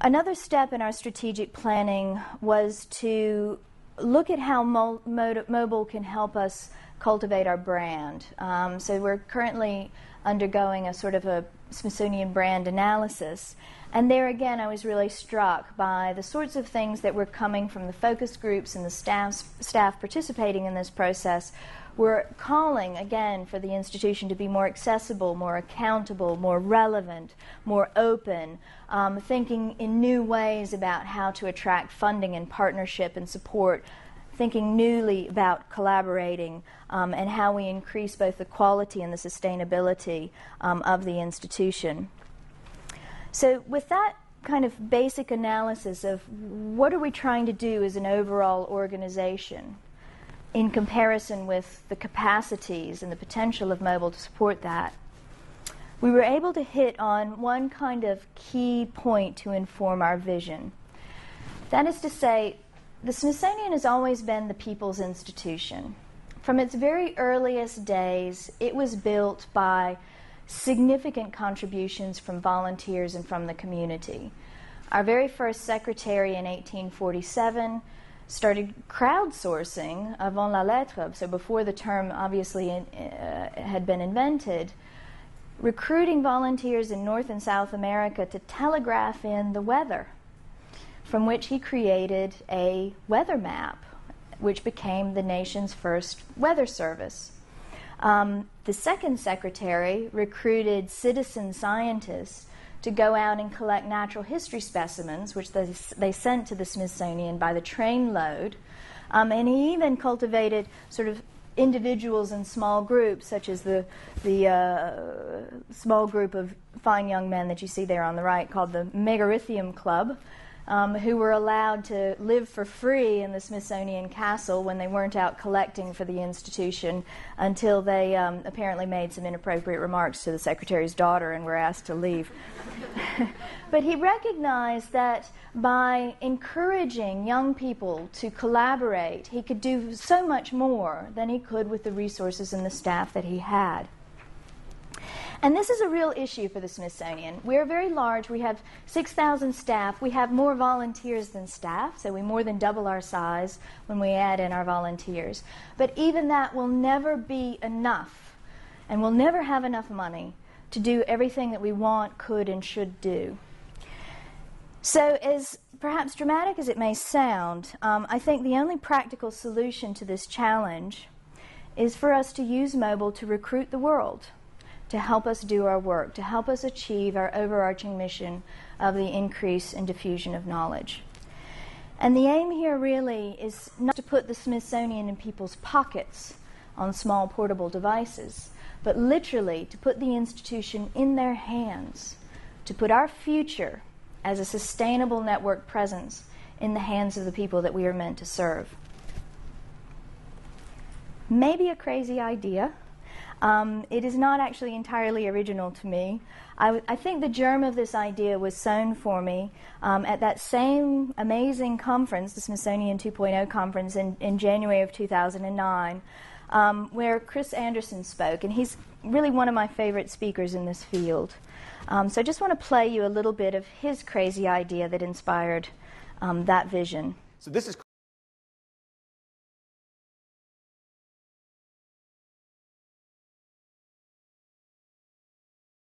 Another step in our strategic planning was to look at how mobile can help us cultivate our brand. So we're currently undergoing a sort of a Smithsonian brand analysis. And there again, I was really struck by the sorts of things that were coming from the focus groups and the staff participating in this process. We're calling, again, for the institution to be more accessible, more accountable, more relevant, more open, thinking in new ways about how to attract funding and partnership and support, thinking newly about collaborating, and how we increase both the quality and the sustainability of the institution. So with that kind of basic analysis of what are we trying to do as an overall organization in comparison with the capacities and the potential of mobile to support that, we were able to hit on one kind of key point to inform our vision. That is to say, the Smithsonian has always been the people's institution. From its very earliest days, it was built by significant contributions from volunteers and from the community. Our very first secretary in 1847 started crowdsourcing avant la lettre, so before the term obviously had been invented, recruiting volunteers in North and South America to telegraph in the weather, from which he created a weather map, which became the nation's first weather service. The second secretary recruited citizen scientists to go out and collect natural history specimens, which they sent to the Smithsonian by the trainload. And he even cultivated sort of individuals in small groups, such as the small group of fine young men that you see there on the right called the Megarithium Club, who were allowed to live for free in the Smithsonian Castle when they weren't out collecting for the institution until they apparently made some inappropriate remarks to the secretary's daughter and were asked to leave. But he recognized that by encouraging young people to collaborate, he could do so much more than he could with the resources and the staff that he had. And this is a real issue for the Smithsonian. We're very large. We have 6,000 staff. We have more volunteers than staff, so we more than double our size when we add in our volunteers. But even that will never be enough, and we'll never have enough money to do everything that we want, could, and should do. So as perhaps dramatic as it may sound, I think the only practical solution to this challenge is for us to use mobile to recruit the world, to help us do our work, to help us achieve our overarching mission of the increase and diffusion of knowledge. And the aim here really is not to put the Smithsonian in people's pockets on small portable devices, but literally to put the institution in their hands, to put our future as a sustainable network presence in the hands of the people that we are meant to serve. Maybe a crazy idea. It is not actually entirely original to me. I think the germ of this idea was sown for me at that same amazing conference, the Smithsonian 2.0 conference in January of 2009, where Chris Anderson spoke, and he's really one of my favorite speakers in this field. So I just want to play you a little bit of his crazy idea that inspired that vision. So this is